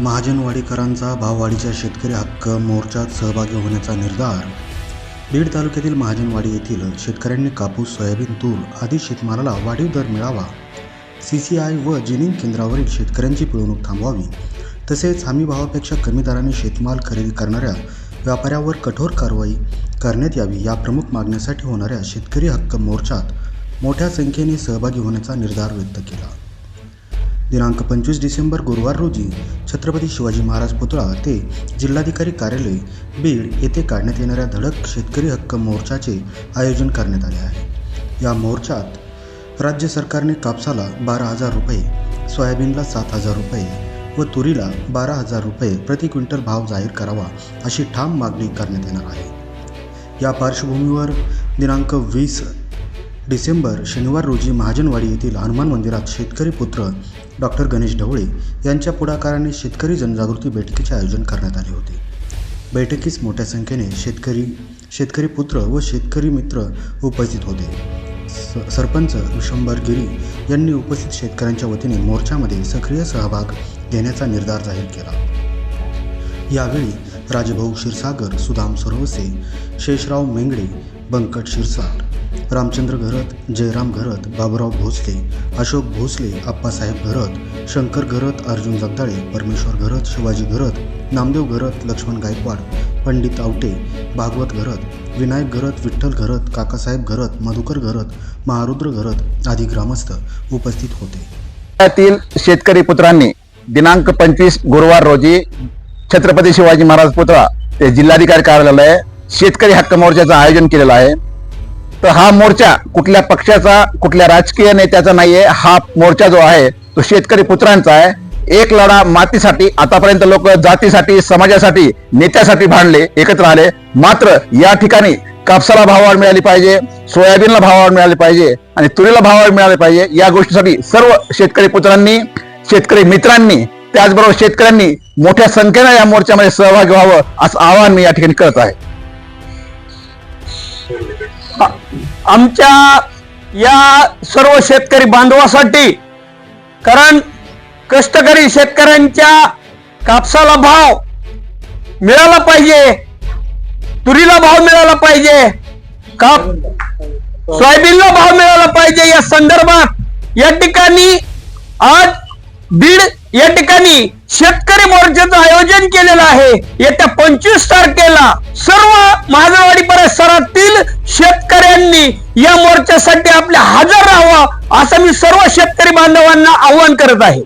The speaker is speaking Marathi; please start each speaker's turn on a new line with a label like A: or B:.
A: महाजनवाडीकरांचा भाववाढीच्या शेतकरी हक्क मोर्चात सहभागी होण्याचा निर्धार. बीड तालुक्यातील महाजनवाडी येथील शेतकऱ्यांनी कापूस, सोयाबीन, तूर आदी शेतमालाला वाढीव दर मिळावा, CCI व जिनिंग केंद्रावरील शेतकऱ्यांची पिळवणूक थांबवावी, तसेच हमी भावापेक्षा कमी दराने शेतमाल खरेदी करणाऱ्या व्यापाऱ्यावर कठोर कारवाई करण्यात यावी या प्रमुख मागण्यासाठी होणाऱ्या शेतकरी हक्क मोर्चात मोठ्या संख्येने सहभागी होण्याचा निर्धार व्यक्त केला. दिनांक 25 डिसेंबर गुरुवार रोजी छत्रपती शिवाजी महाराज पुतळा ते जिल्हाधिकारी कार्यालय बीड येथे काढण्यात येणाऱ्या धडक शेतकरी हक्क मोर्चाचे आयोजन करण्यात आले आहे. या मोर्चात राज्य सरकारने कापसाला 12,000 रुपये, सोयाबीनला 7,000 रुपये व तुरीला 12,000 रुपये प्रति क्विंटल भाव जाहीर करावा अशी ठाम मागणी करण्यात येणार आहे. या पार्श्वभूमीवर दिनांक 20 डिसेंबर शनिवार रोजी महाजनवाडी येथील हनुमान मंदिरात शेतकरी पुत्र डॉक्टर गणेश ढवळे यांच्या पुढाकाराने शेतकरी जनजागृती बैठकीचे आयोजन करण्यात आले होते. बैठकीस मोठ्या संख्येने शेतकरी पुत्र व शेतकरी मित्र उपस्थित होते. सरपंच विशंबर गिरी यांनी उपस्थित शेतकऱ्यांच्या वतीने मोर्चामध्ये सक्रिय सहभाग घेण्याचा निर्धार जाहीर केला. यावेळी राजभाऊ क्षीरसागर, सुदाम सुरवसे, शेषराव मेंगडे, बंकट क्षीरसागर, रामचंद्र घरत, जयराम घरत, बाबुराव भोसले, अशोक भोसले, आप्पासाहेब घरत, शंकर घरत, अर्जुन जगदाळे, परमेश्वर घरत, शिवाजी घरत, नामदेव घरत, लक्ष्मण गायकवाड, पंडित आवटे, भागवत घरत, विनायक घरत, विठ्ठल घरत, काकासाहेब घरत, मधुकर घरत, महारुद्र घरत आदी ग्रामस्थ उपस्थित होते.
B: त्यातील शेतकरी पुत्रांनी दिनांक 25 गुरुवार रोजी छत्रपती शिवाजी महाराज पुतळा ते जिल्हाधिकारी कार्यालय शेतकरी हक्क मोर्चाचं आयोजन केलेलं आहे. तर हा मोर्चा कुठल्या पक्षाचा, कुठल्या राजकीय नेत्याचा नाहीये. हा मोर्चा जो आहे तो शेतकरी पुत्रांचा आहे. एक लढा मातीसाठी. आतापर्यंत लोक जातीसाठी, समाजासाठी, नेत्यासाठी भांडले, एकत्र आले. मात्र या ठिकाणी कापसाला भाववाढ मिळाली पाहिजे, सोयाबीनला भाववाढ मिळाली पाहिजे आणि तुरीला भाववाढ मिळाली पाहिजे. या गोष्टीसाठी सर्व शेतकरी पुत्रांनी, शेतकरी मित्रांनी, त्याचबरोबर शेतकऱ्यांनी मोठ्या संख्येने या मोर्चामध्ये सहभागी व्हावं असं आवाहन मी या ठिकाणी करत आहे.
C: आमच्या या सर्व शेतकरी बांधवासाठी, कारण कष्टकरी शेतकऱ्यांच्या कापसाला भाव मिळाला पाहिजे, तुरीला भाव मिळाला पाहिजे, सोयाबीनला भाव मिळाला पाहिजे. या संदर्भात या ठिकाणी आज बीड या ठिकाणी शेतकरी मोर्चाचं आयोजन केलेलं आहे. येत्या 25 तारखेला सर्व महाजनवाडी परिसरातील शेतकऱ्यांनी या मोर्चासाठी आपल्या हजर राहावं असं मी सर्व शेतकरी बांधवांना आवाहन करत आहे.